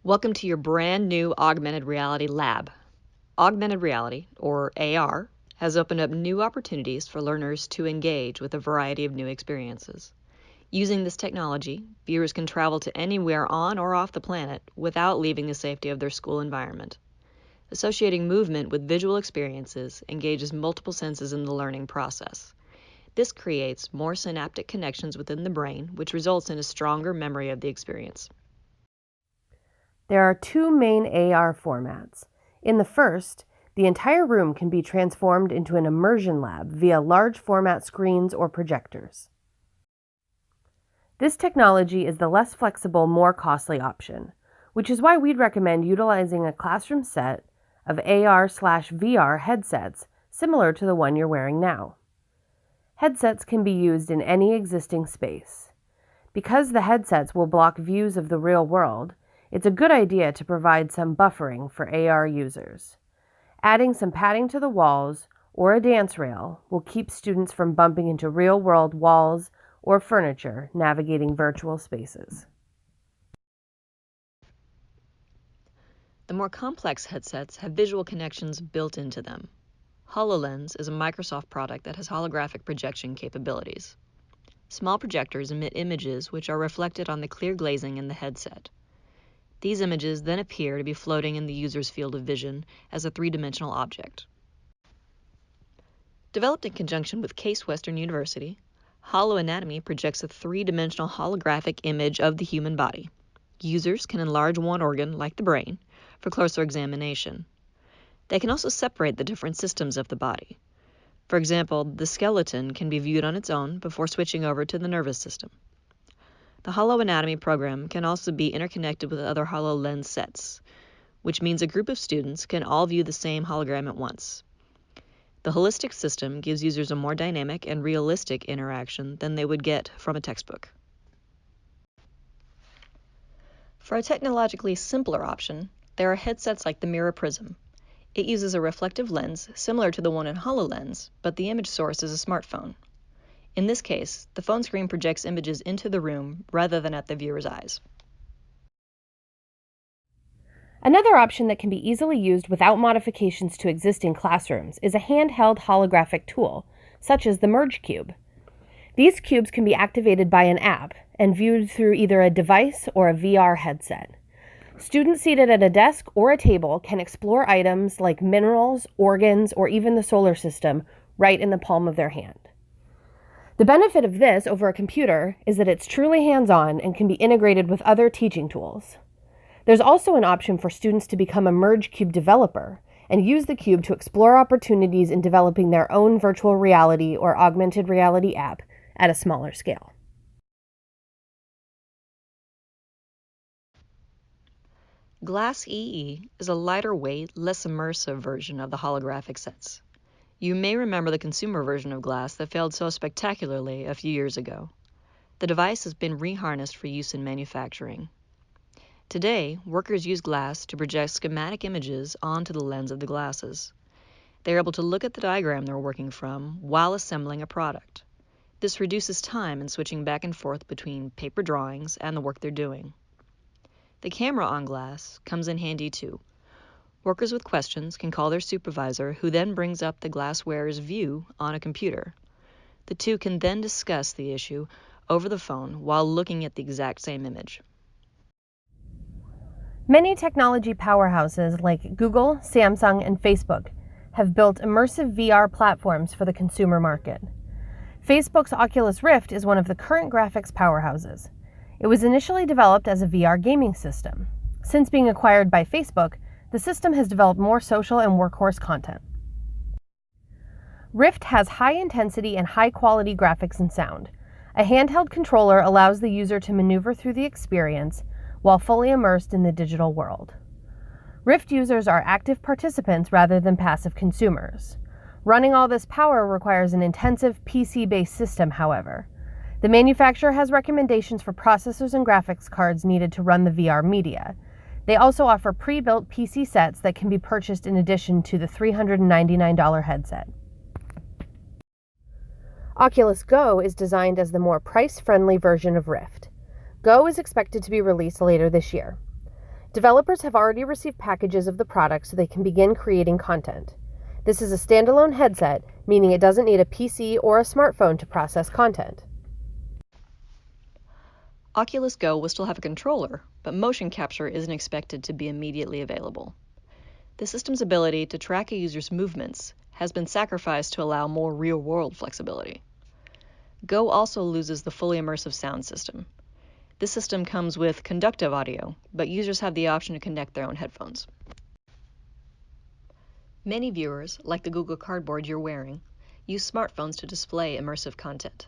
Welcome to your brand new augmented reality lab. Augmented reality, or AR, has opened up new opportunities for learners to engage with a variety of new experiences. Using this technology, viewers can travel to anywhere on or off the planet without leaving the safety of their school environment. Associating movement with visual experiences engages multiple senses in the learning process. This creates more synaptic connections within the brain, which results in a stronger memory of the experience. There are two main AR formats. In the first, the entire room can be transformed into an immersion lab via large format screens or projectors. This technology is the less flexible, more costly option, which is why we'd recommend utilizing a classroom set of AR/VR headsets similar to the one you're wearing now. Headsets can be used in any existing space. Because the headsets will block views of the real world, it's a good idea to provide some buffering for AR users. Adding some padding to the walls or a dance rail will keep students from bumping into real-world walls or furniture navigating virtual spaces. The more complex headsets have visual connections built into them. HoloLens is a Microsoft product that has holographic projection capabilities. Small projectors emit images which are reflected on the clear glazing in the headset. These images then appear to be floating in the user's field of vision as a three-dimensional object. Developed in conjunction with Case Western University, HoloAnatomy projects a three-dimensional holographic image of the human body. Users can enlarge one organ, like the brain, for closer examination. They can also separate the different systems of the body. For example, the skeleton can be viewed on its own before switching over to the nervous system. The HoloAnatomy program can also be interconnected with other HoloLens sets, which means a group of students can all view the same hologram at once. The holistic system gives users a more dynamic and realistic interaction than they would get from a textbook. For a technologically simpler option, there are headsets like the Mirror Prism. It uses a reflective lens similar to the one in HoloLens, but the image source is a smartphone. In this case, the phone screen projects images into the room rather than at the viewer's eyes. Another option that can be easily used without modifications to existing classrooms is a handheld holographic tool, such as the Merge Cube. These cubes can be activated by an app and viewed through either a device or a VR headset. Students seated at a desk or a table can explore items like minerals, organs, or even the solar system right in the palm of their hand. The benefit of this over a computer is that it's truly hands-on and can be integrated with other teaching tools. There's also an option for students to become a Merge Cube developer and use the cube to explore opportunities in developing their own virtual reality or augmented reality app at a smaller scale. Glass EE is a lighter weight, less immersive version of the holographic sets. You may remember the consumer version of Glass that failed so spectacularly a few years ago. The device has been reharnessed for use in manufacturing. Today, workers use Glass to project schematic images onto the lens of the glasses. They are able to look at the diagram they're working from while assembling a product. This reduces time in switching back and forth between paper drawings and the work they're doing. The camera on Glass comes in handy too. Workers with questions can call their supervisor, who then brings up the glass wearer's view on a computer. The two can then discuss the issue over the phone while looking at the exact same image. Many technology powerhouses like Google, Samsung, and Facebook have built immersive VR platforms for the consumer market. Facebook's Oculus Rift is one of the current graphics powerhouses. It was initially developed as a VR gaming system. Since being acquired by Facebook, the system has developed more social and workhorse content. Rift has high-intensity and high-quality graphics and sound. A handheld controller allows the user to maneuver through the experience while fully immersed in the digital world. Rift users are active participants rather than passive consumers. Running all this power requires an intensive PC-based system, however. The manufacturer has recommendations for processors and graphics cards needed to run the VR media. They also offer pre-built PC sets that can be purchased in addition to the $399 headset. Oculus Go is designed as the more price-friendly version of Rift. Go is expected to be released later this year. Developers have already received packages of the product so they can begin creating content. This is a standalone headset, meaning it doesn't need a PC or a smartphone to process content. Oculus Go will still have a controller, but motion capture isn't expected to be immediately available. The system's ability to track a user's movements has been sacrificed to allow more real-world flexibility. Go also loses the fully immersive sound system. This system comes with conductive audio, but users have the option to connect their own headphones. Many viewers, like the Google Cardboard you're wearing, use smartphones to display immersive content.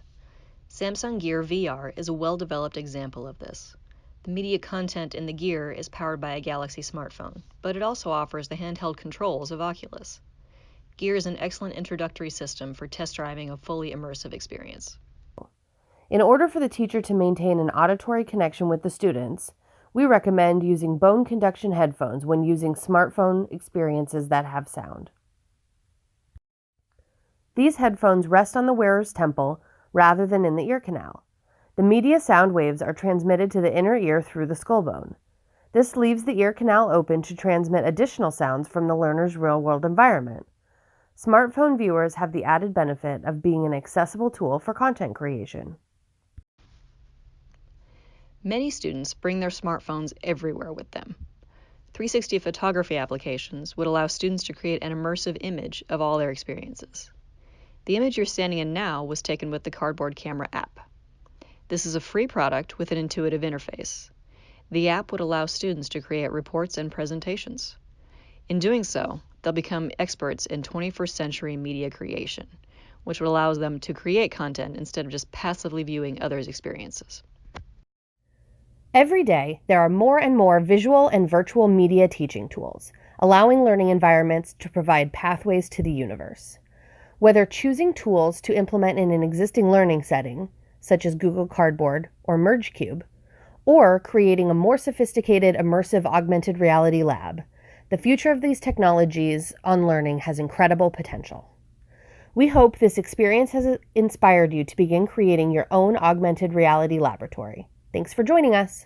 Samsung Gear VR is a well-developed example of this. The media content in the Gear is powered by a Galaxy smartphone, but it also offers the handheld controls of Oculus. Gear is an excellent introductory system for test driving a fully immersive experience. In order for the teacher to maintain an auditory connection with the students, we recommend using bone conduction headphones when using smartphone experiences that have sound. These headphones rest on the wearer's temple rather than in the ear canal. The media sound waves are transmitted to the inner ear through the skull bone. This leaves the ear canal open to transmit additional sounds from the learner's real-world environment. Smartphone viewers have the added benefit of being an accessible tool for content creation. Many students bring their smartphones everywhere with them. 360 photography applications would allow students to create an immersive image of all their experiences. The image you're standing in now was taken with the Cardboard Camera app. This is a free product with an intuitive interface. The app would allow students to create reports and presentations. In doing so, they'll become experts in 21st century media creation, which would allow them to create content instead of just passively viewing others' experiences. Every day, there are more and more visual and virtual media teaching tools, allowing learning environments to provide pathways to the universe. Whether choosing tools to implement in an existing learning setting, such as Google Cardboard or MergeCube, or creating a more sophisticated immersive augmented reality lab, the future of these technologies on learning has incredible potential. We hope this experience has inspired you to begin creating your own augmented reality laboratory. Thanks for joining us.